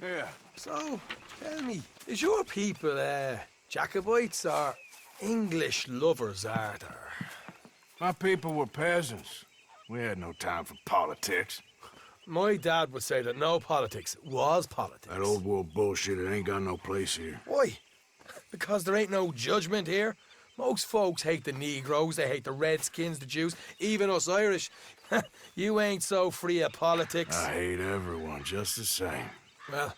Yeah. So, tell me, is your people, Jacobites or English lovers, Arthur? My people were peasants. We had no time for politics. My dad would say that no politics was politics. That old world bullshit, it ain't got no place here. Why? Because there ain't no judgment here. Most folks hate the Negroes, they hate the Redskins, the Jews, even us Irish. You ain't so free of politics. I hate everyone just the same. Well,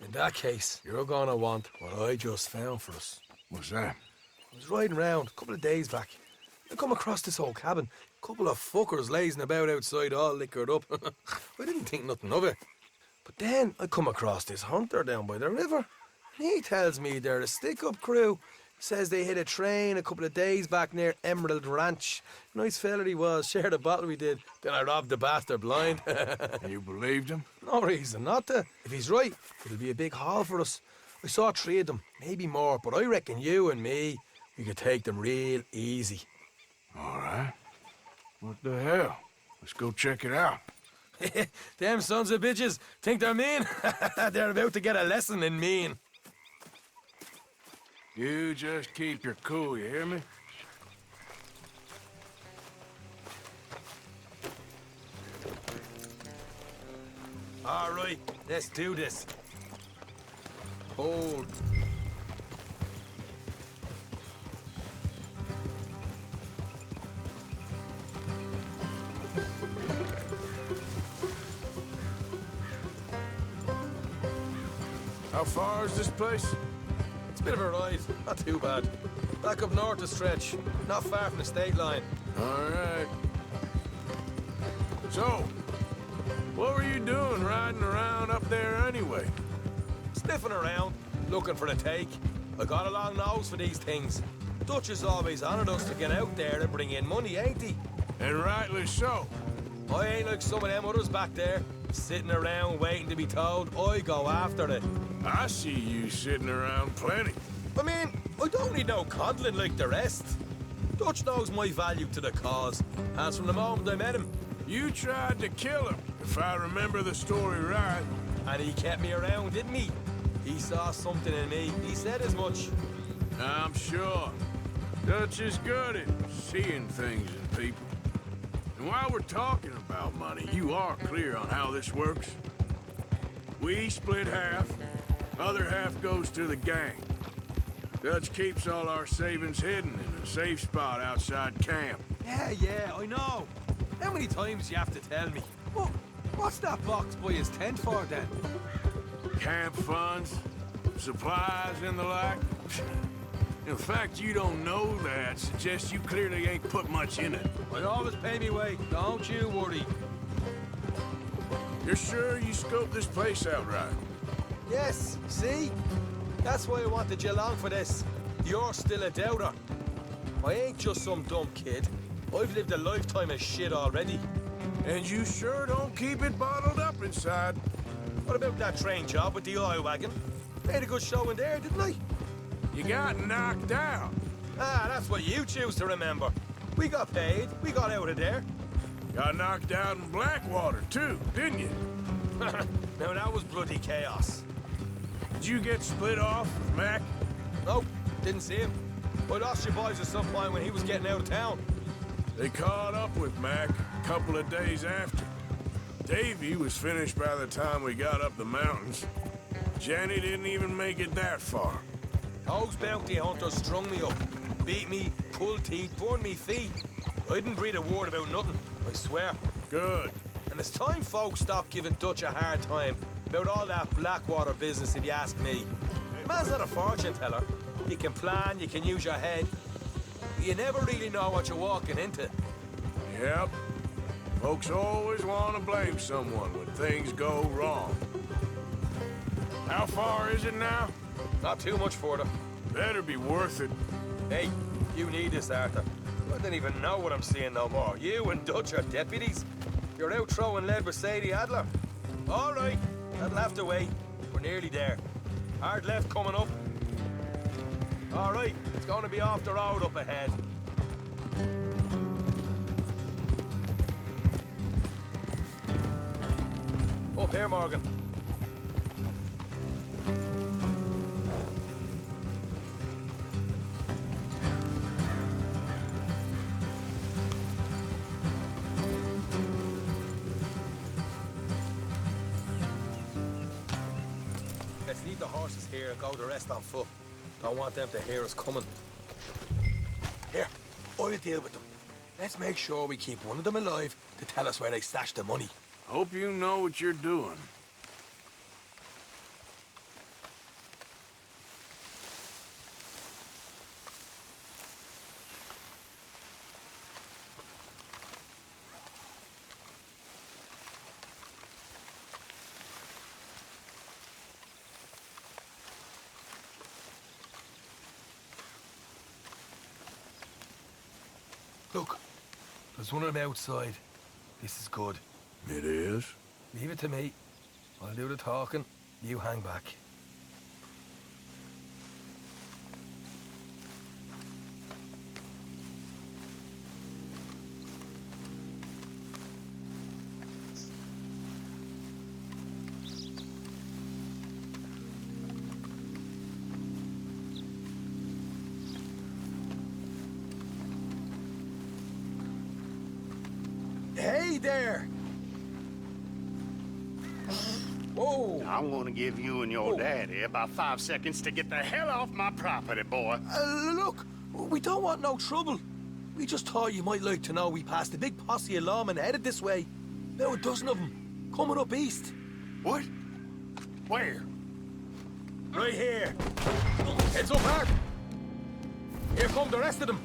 in that case, you're gonna want what I just found for us. What's that? I was riding around a couple of days back. I come across this old cabin. A couple of fuckers lazing about outside all liquored up. I didn't think nothing of it. But then I come across this hunter down by the river. And he tells me they're a stick-up crew. Says they hit a train a couple of days back near Emerald Ranch. Nice fella he was, shared a bottle we did. Then I robbed the bastard blind. You believed him? No reason not to. If he's right, it'll be a big haul for us. I saw 3 of them, maybe more, but I reckon you and me, we could take them real easy. All right. What the hell? Let's go check it out. Them sons of bitches think they're mean. They're about to get a lesson in mean. You just keep your cool, you hear me? All right, let's do this. Hold. How far is this place? It's a bit of a ride, not too bad. Back up north a stretch, not far from the state line. All right. So, what were you doing riding around up there anyway? Sniffing around, looking for the take. I got a long nose for these things. Dutch is always honoured us to get out there and bring in money, ain't he? And rightly so. I ain't like some of them others back there, sitting around waiting to be told. I go after it. I see you sitting around plenty. I mean, I don't need no coddling like the rest. Dutch knows my value to the cause, as from the moment I met him. You tried to kill him, if I remember the story right. And he kept me around, didn't he? He saw something in me. He said as much. I'm sure. Dutch is good at seeing things in people. And while we're talking about money, you are clear on how this works? We split half, other half goes to the gang. Dutch keeps all our savings hidden in a safe spot outside camp. Yeah, I know. How many times you have to tell me? What's that box by his tent for then? Camp funds, supplies and the like. The fact you don't know that suggests you clearly ain't put much in it. I always pay me way, don't you worry. You're sure you scoped this place out right? Yes, see? That's why I wanted you along for this. You're still a doubter. I ain't just some dumb kid. I've lived a lifetime of shit already. And you sure don't keep it bottled up inside. What about that train job with the oil wagon? Made a good show in there, didn't I? You got knocked out. Ah, that's what you choose to remember. We got paid. We got out of there. Got knocked out in Blackwater, too, didn't you? Now, that was bloody chaos. Did you get split off with Mac? Nope, didn't see him. I lost your boys at some point when he was getting out of town. They caught up with Mac a couple of days after. Davy was finished by the time we got up the mountains. Jenny didn't even make it that far. Those bounty hunters strung me up, beat me, pulled teeth, burned me feet. I didn't breathe a word about nothing, I swear. Good. And it's time folks stopped giving Dutch a hard time about all that Blackwater business, if you ask me. The man's not a fortune teller. You can plan, you can use your head. But you never really know what you're walking into. Yep. Folks always want to blame someone when things go wrong. How far is it now? Not too much further. Better be worth it. Hey, you need this, Arthur. I don't even know what I'm seeing no more. You and Dutch are deputies. You're out throwing lead with Sadie Adler. All right, that'll have to wait. We're nearly there. Hard left coming up. All right, it's going to be off the road up ahead. Up here, Morgan. leave the horses here and go the rest on foot. Don't want them to hear us coming. Here, I'll deal with them. Let's make sure we keep one of them alive to tell us where they stashed the money. Hope you know what you're doing. Look, there's one of them outside. This is good. It is? Leave it to me. I'll do the talking. You hang back. Hey there! Whoa! I'm gonna give you and your daddy about 5 seconds to get the hell off my property, boy. Look, we don't want no trouble. We just thought you might like to know we passed a big posse of lawmen headed this way. About a dozen of them, coming up east. What? Where? Right here. Heads up hard. Here come the rest of them.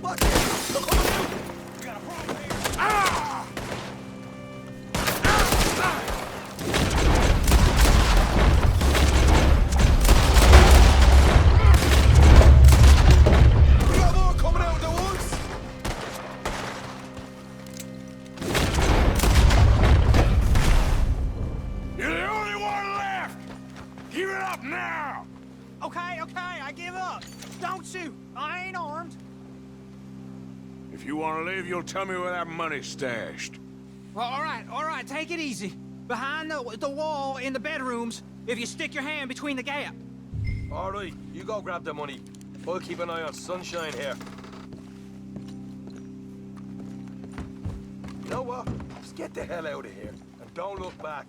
What? They're coming out. We got a problem here. Ah! We got more coming out of the woods. You're the only one left! Give it up now! Okay, I give up. Don't shoot. I ain't armed. If you want to leave, you'll tell me where that money's stashed. Well, all right, take it easy. Behind the wall in the bedrooms, if you stick your hand between the gap. All right, you go grab the money. I'll keep an eye on Sunshine here. You know what? Just get the hell out of here and don't look back.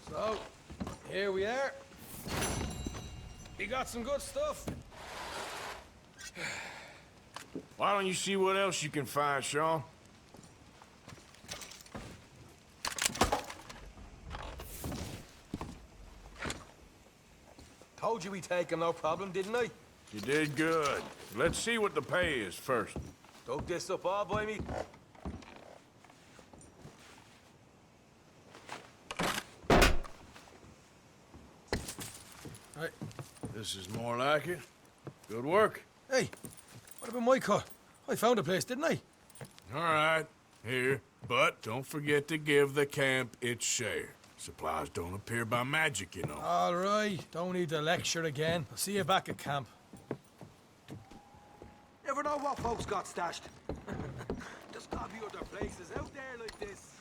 So, here we are. You got some good stuff. Why don't you see what else you can find, Sean? Told you we'd take him, no problem, didn't I? You did good. Let's see what the pay is first. Dug this up all by me. Right. This is more like it. Good work. Hey, what about my cut? I found a place, didn't I? All right, here. But don't forget to give the camp its share. Supplies don't appear by magic, you know. All right, don't need to lecture again. I'll see you back at camp. Never know what folks got stashed. There's gotta be other places out there like this.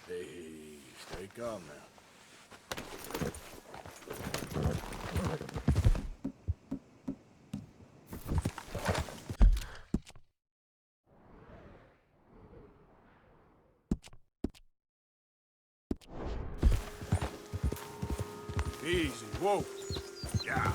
Hey, stay calm now. Easy, whoa. Yeah.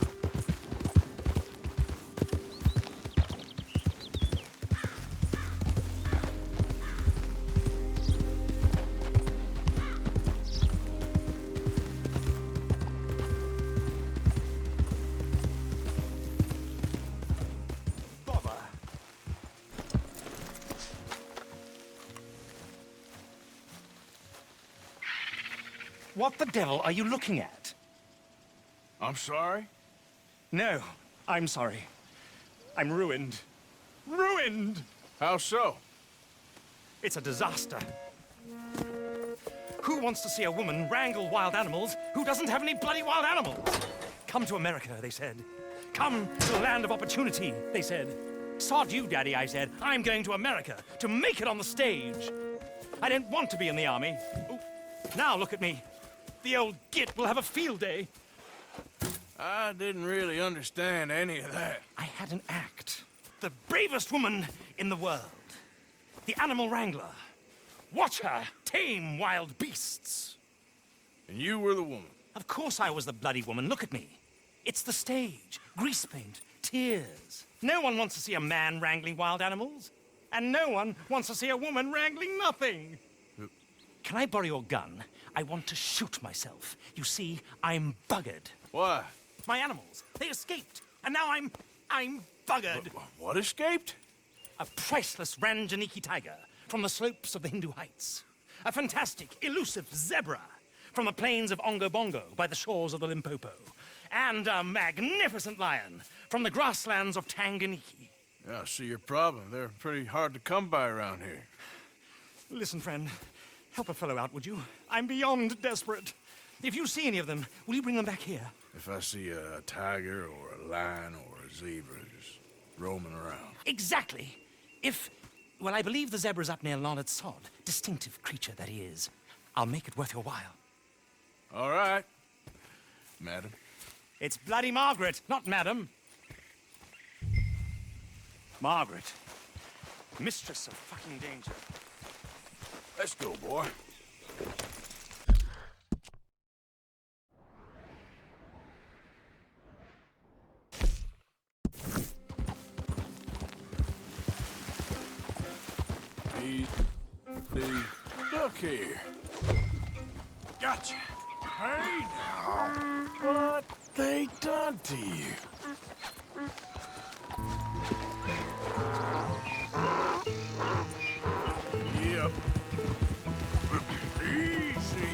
What the devil are you looking at? I'm sorry? No, I'm sorry. I'm ruined. Ruined! How so? It's a disaster. Who wants to see a woman wrangle wild animals who doesn't have any bloody wild animals? Come to America, they said. Come to the land of opportunity, they said. Sod you, Daddy, I said. I'm going to America to make it on the stage. I don't want to be in the army. Ooh. Now look at me. The old git will have a field day. I didn't really understand any of that. I had an act. The bravest woman in the world. The animal wrangler. Watch her tame wild beasts. And you were the woman. Of course I was the bloody woman. Look at me. It's the stage. Grease paint. Tears. No one wants to see a man wrangling wild animals. And no one wants to see a woman wrangling nothing. Can I borrow your gun? I want to shoot myself. You see, I'm buggered. Why? My animals, they escaped. And now I'm buggered. What escaped? A priceless Ranjaniki tiger from the slopes of the Hindu Heights. A fantastic, elusive zebra from the plains of Ongo Bongo by the shores of the Limpopo. And a magnificent lion from the grasslands of Tanganyika. Yeah, I see your problem. They're pretty hard to come by around here. Listen, friend, help a fellow out, would you? I'm beyond desperate. If you see any of them, will you bring them back here? If I see a tiger or a lion or a zebra just roaming around. Exactly. Well, I believe the zebra's up near Leonard Sod. Distinctive creature that he is. I'll make it worth your while. All right, madam. It's bloody Margaret, not madam. Margaret. Mistress of fucking danger. Let's go, boy. Look here. Gotcha. Hey now. What they done to you? Yep. Easy.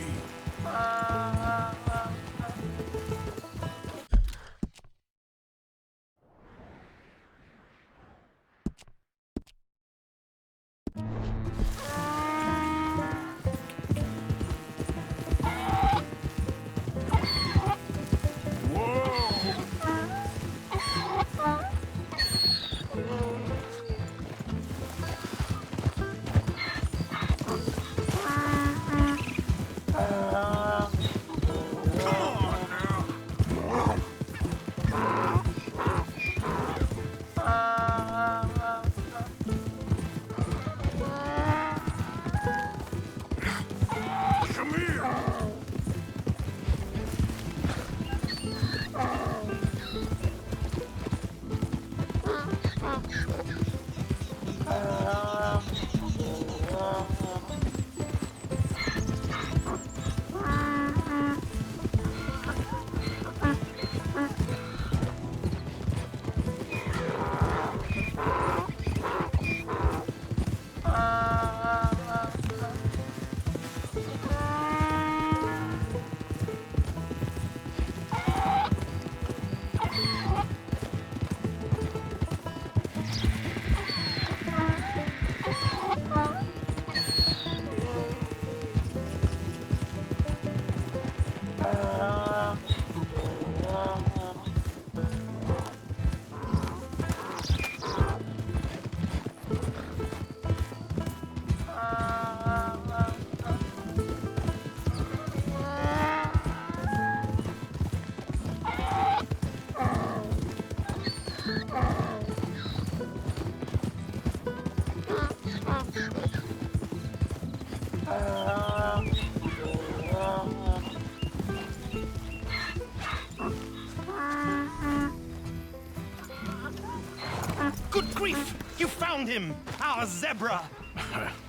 Good grief! You found him! Our zebra!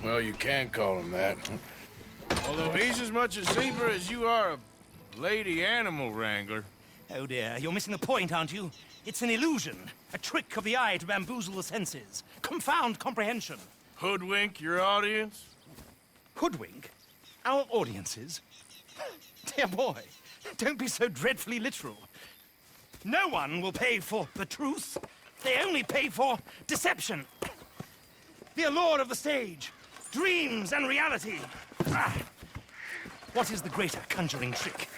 Well, you can call him that. Although he's as much a zebra as you are a lady animal wrangler. Oh dear, you're missing the point, aren't you? It's an illusion. A trick of the eye to bamboozle the senses. Confound comprehension. Hoodwink your audience? Hoodwink? Our audiences? Dear boy, don't be so dreadfully literal. No one will pay for the truth. They only pay for deception. The allure of the stage, dreams and reality. Ah. What is the greater conjuring trick?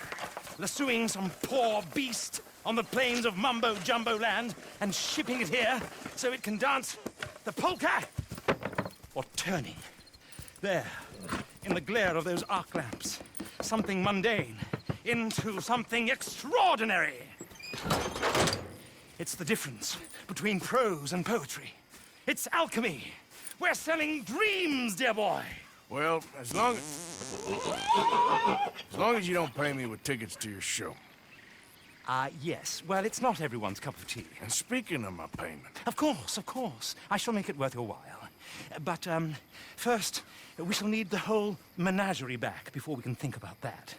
Lassoing some poor beast on the plains of mumbo-jumbo land and shipping it here so it can dance the polka? Or turning, there, in the glare of those arc lamps, something mundane into something extraordinary? It's the difference between prose and poetry. It's alchemy. We're selling dreams, dear boy. Well, as long as you don't pay me with tickets to your show. Yes. Well, it's not everyone's cup of tea. And speaking of my payment, Of course, of course. I shall make it worth your while. But, first, we shall need the whole menagerie back before we can think about that.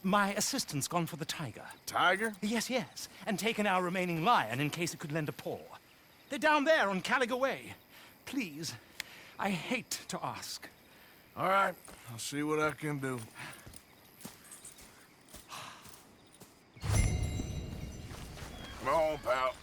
My assistant's gone for the tiger. Tiger? Yes, yes. And taken our remaining lion in case it could lend a paw. They're down there on Caliga Way. Please, I hate to ask. All right, I'll see what I can do. Come on, pal.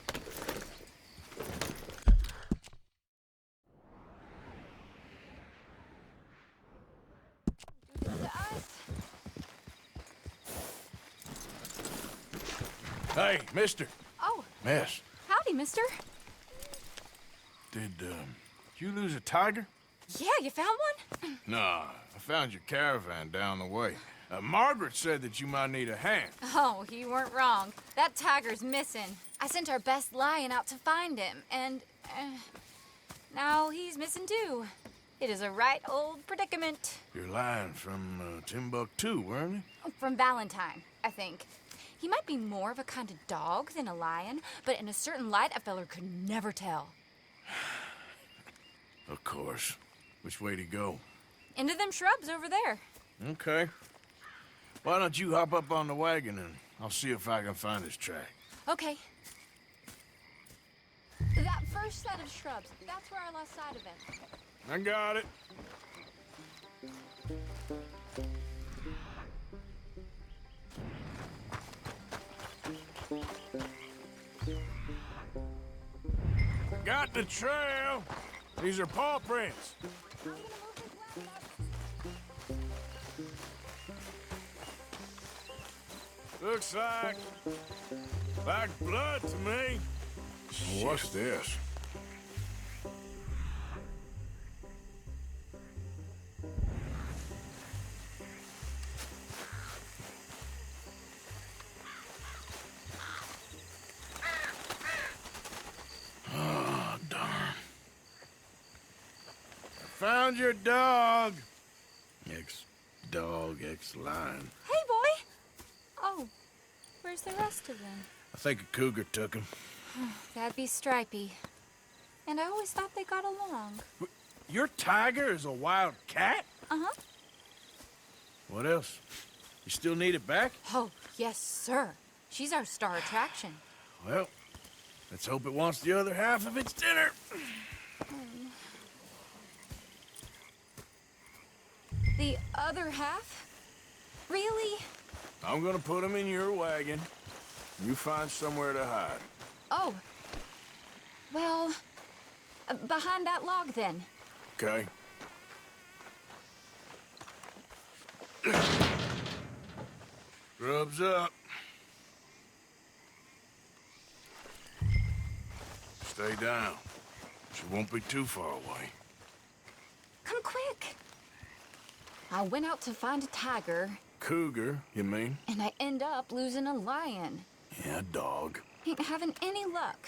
Hey, mister. Oh, Miss, howdy, mister. did you lose a tiger? Yeah, you found one? Nah, I found your caravan down the way. Margaret said that you might need a hand. Oh, you weren't wrong. That tiger's missing. I sent our best lion out to find him, and now he's missing too. It is a right old predicament. Your lion from Timbuktu, weren't he? From Valentine, I think. He might be more of a kind of dog than a lion, but in a certain light, a feller could never tell. Of course. Which way to go? Into them shrubs over there. Okay. Why don't you hop up on the wagon and I'll see if I can find his track. Okay. That first set of shrubs, that's where I lost sight of him. I got it. Got the trail. These are paw prints. Looks like blood to me. What's this? Oh, darn. Found your dog. Ex-dog, ex-lion. Hey, boy! Oh, where's the rest of them? I think a cougar took him. That'd be Stripey. And I always thought they got along. Your tiger is a wild cat? Uh-huh. What else? You still need it back? Oh, yes, sir. She's our star attraction. Well, let's hope it wants the other half of its dinner. The other half? Really? I'm gonna put him in your wagon. You find somewhere to hide. Oh. Well, behind that log, then. Okay? Rubs up. Stay down. She won't be too far away. Come quick. I went out to find a tiger, Cougar, you mean? and I end up losing a lion. Yeah, dog. Ain't having any luck.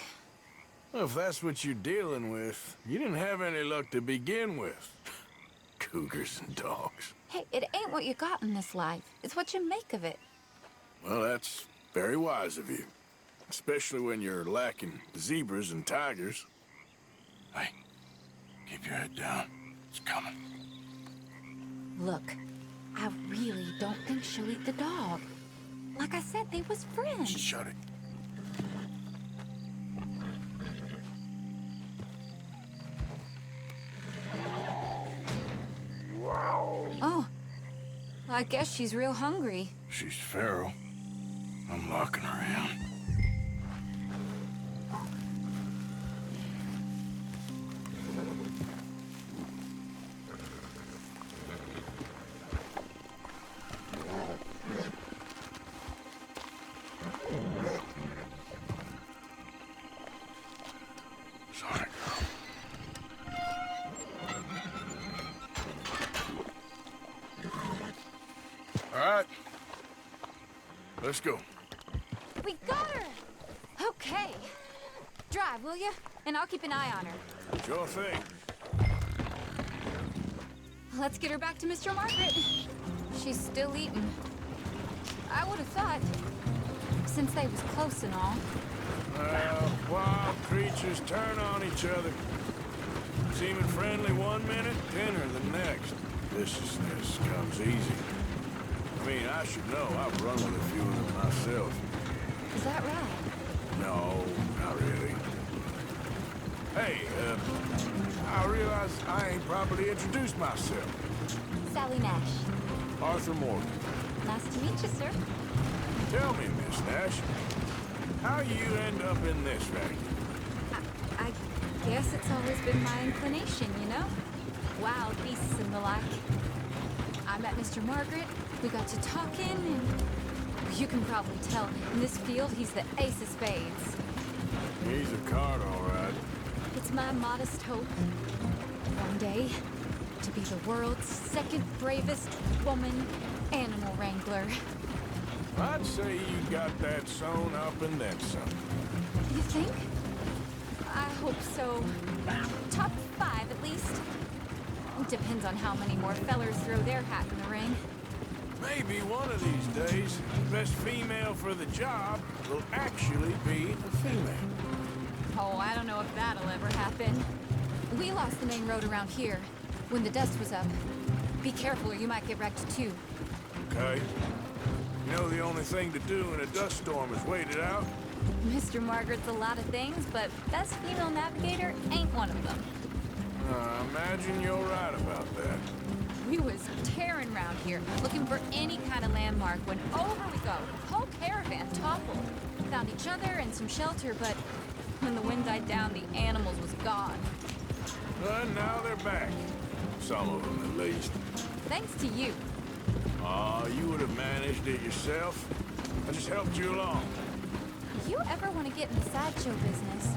Well, if that's what you're dealing with, you didn't have any luck to begin with. Cougars and dogs. Hey, it ain't what you got in this life. It's what you make of it. Well, that's very wise of you. Especially when you're lacking zebras and tigers. Hey, keep your head down. It's coming. Look, I really don't think she'll eat the dog. Like I said, they was friends. Shut it. Oh, I guess she's real hungry. She's feral. I'm locking her in. Sorry, girl. All right. Let's go. We got her! Okay. Drive, will you? And I'll keep an eye on her. Sure thing. Let's get her back to Mr. Margaret. She's still eating. I would have thought, since they was close and all. Well, wild creatures turn on each other. Seeming friendly one minute, dinner the next. Viciousness comes easy. I mean, I should know. I've run with a few of them myself. Is that right? No, not really. Hey, I realize I ain't properly introduced myself. Sally Nash. Arthur Morgan. Nice to meet you, sir. Tell me, Miss Nash, how you end up in this racket? I guess it's always been my inclination, you know? Wild beasts and the like. I met Mr. Margaret, we got to talking, and you can probably tell, in this field, he's the ace of spades. He's a card, all right. It's my modest hope, one day, to be the world's second bravest woman animal wrangler. I'd say you got that sewn up and then some. You think? I hope so. Top 5, at least. Depends on how many more fellers throw their hat in the ring. Maybe one of these days, the best female for the job will actually be a female. Oh, I don't know if that'll ever happen. We lost the main road around here when the dust was up. Be careful or you might get wrecked too. Okay? You know the only thing to do in a dust storm is wait it out? Mr. Margaret's a lot of things, but best female navigator ain't one of them. I imagine you're right about that. We was tearing around here, looking for any kind of landmark when over we go. Whole caravan toppled. Found each other and some shelter, but when the wind died down, the animals was gone. But now they're back. Some of them, at least. Thanks to you. Aw, you would have managed it yourself. I just helped you along. If you ever want to get in the sideshow business,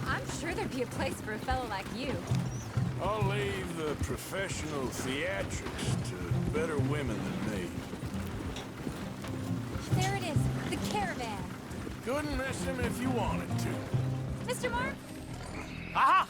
I'm sure there'd be a place for a fellow like you. I'll leave the professional theatrics to better women than me. There it is, the caravan. Couldn't miss him if you wanted to. Mr. Mark? Aha!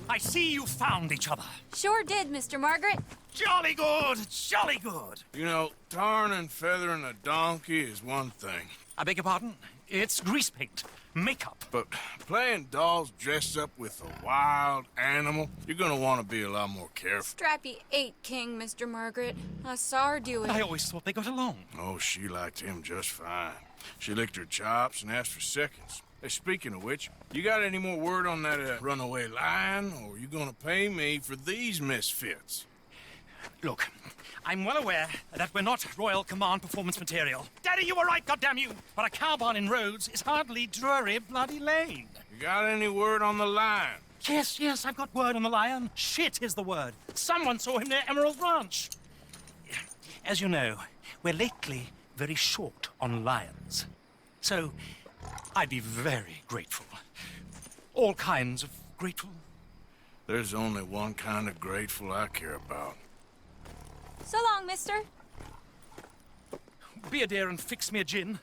I see you found each other. Sure did, Mr. Margaret. Jolly good, jolly good. You know, tarring and feathering a donkey is one thing. I beg your pardon? It's grease paint, makeup. But playing dolls dressed up with a wild animal, you're gonna want to be a lot more careful. Strappy ate King, Mr. Margaret. I saw her do it. I always thought they got along. Oh, she liked him just fine. She licked her chops and asked for seconds. Hey, speaking of which, you got any more word on that runaway lion, or are you gonna pay me for these misfits? Look, I'm well aware that we're not Royal Command performance material. Daddy, you were right, goddammit you! But a cowbarn in Rhodes is hardly Drury Bloody Lane. You got any word on the lion? Yes, I've got word on the lion. Shit is the word. Someone saw him near Emerald Ranch. As you know, we're lately very short on lions. So, I'd be very grateful. All kinds of grateful. There's only one kind of grateful I care about. So long, mister. Be a dear and fix me a gin.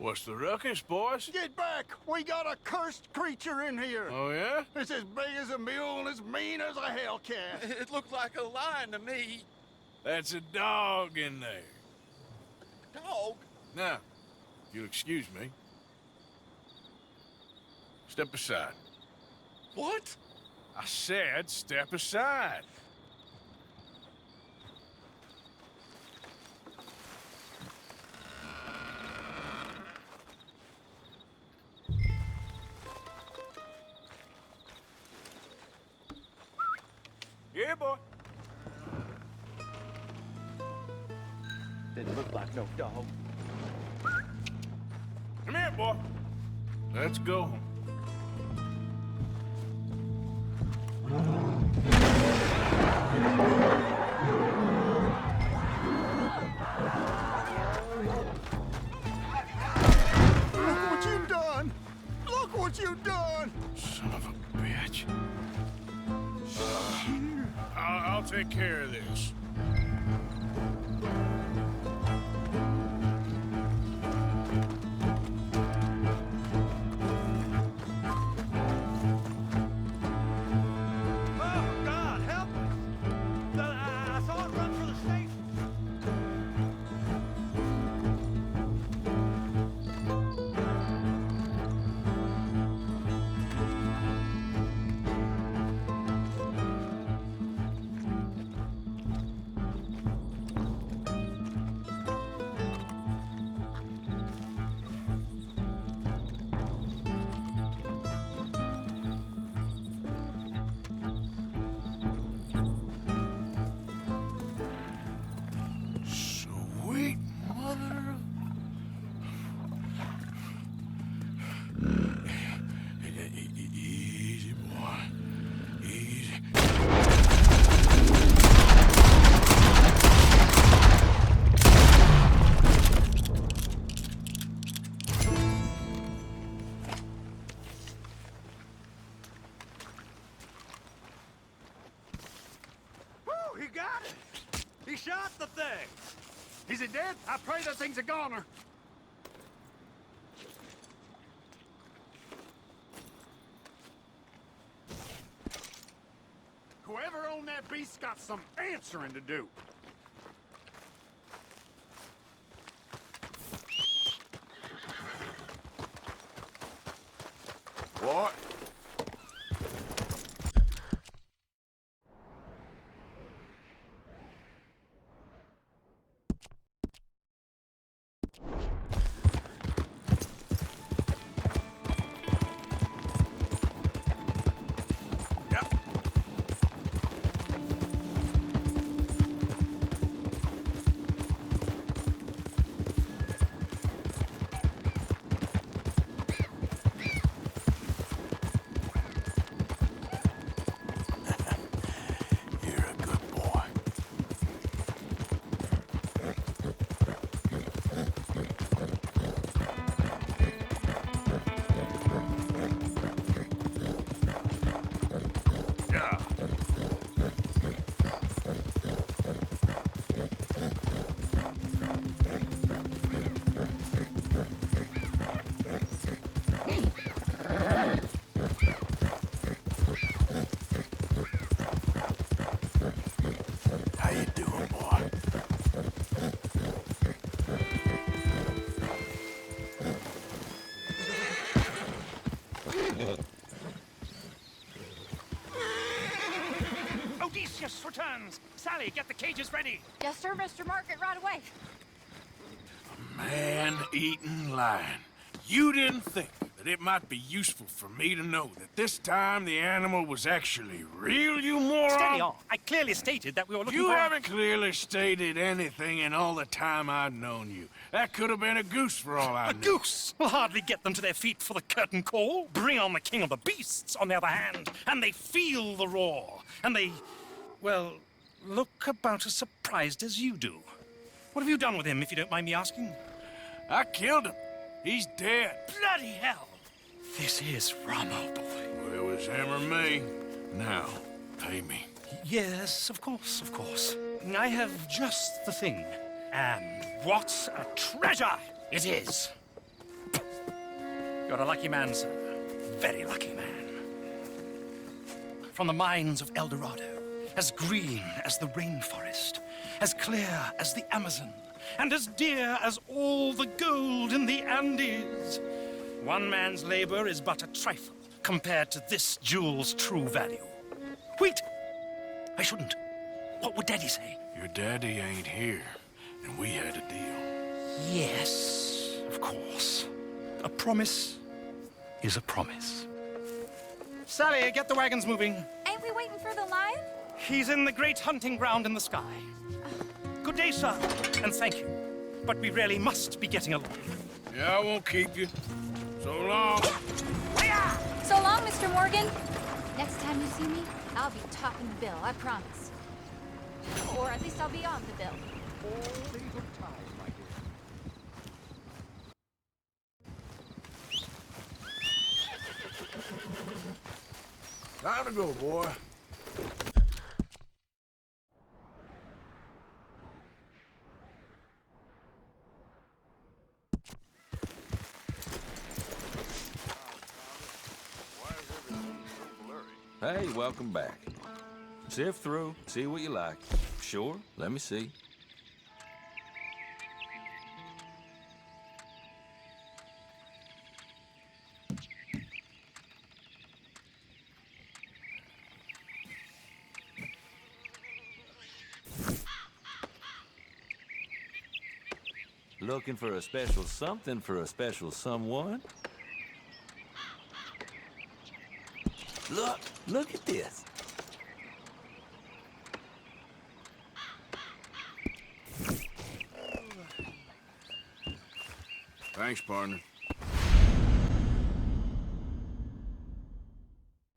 What's the ruckus, boys? Get back! We got a cursed creature in here! Oh, yeah? It's as big as a mule and as mean as a hellcat. It looked like a lion to me. That's a dog in there. Dog? Now, if you'll excuse me. Step aside. What? I said step aside. Yeah, boy. Didn't look like no dog. Come here, boy. Let's go home. Look what you've done! Look what you've done! Son of a bitch. I'll take care of this. Oh, God, help me! I saw it run for the station. Sweet mother of... Easy, boy. Easy. Woo, he got it! He shot the thing! Is it dead? I pray the thing's a goner. Whoever owned that beast's got some answering to do. What? You're a good boy. Yeah. How you doing, boy? Odysseus returns! Sally, get the cages ready! Yes, sir, Mr. Margaret, right away. Man-eating lion. You didn't think that it might be useful for me to know that this time the animal was actually real, you moron? Steady on. I clearly stated that we were looking You for... haven't clearly stated anything in all the time I've known you. That could have been a goose for all I A knew. goose will hardly get them to their feet for the curtain call. Bring on the king of the beasts, on the other hand, and they feel the roar. And they, well, look about as surprised as you do. What have you done with him, if you don't mind me asking? I killed him. He's dead. Bloody hell! This is Ramo, boy. Well, it was him or me. Now, pay me. Yes, of course, of course. I have just the thing. And what a treasure it is! You're a lucky man, sir. Very lucky man. From the mines of El Dorado, as green as the rainforest, as clear as the Amazon, and as dear as all the gold in the Andes. One man's labor is but a trifle compared to this jewel's true value. Wait! I shouldn't. What would Daddy say? Your daddy ain't here, and we had a deal. Yes, of course. A promise is a promise. Sally, get the wagons moving. Ain't we waiting for the lion? He's in the great hunting ground in the sky. Good day, sir, and thank you. But we really must be getting along. Yeah, I won't keep you. So long. So long, Mr. Morgan. Next time you see me, I'll be topping the bill, I promise. Or at least I'll be on the bill. Time to go, boy. Hey, welcome back. Sift through, see what you like. Sure, let me see. Looking for a special something for a special someone? Look at this. Thanks, partner.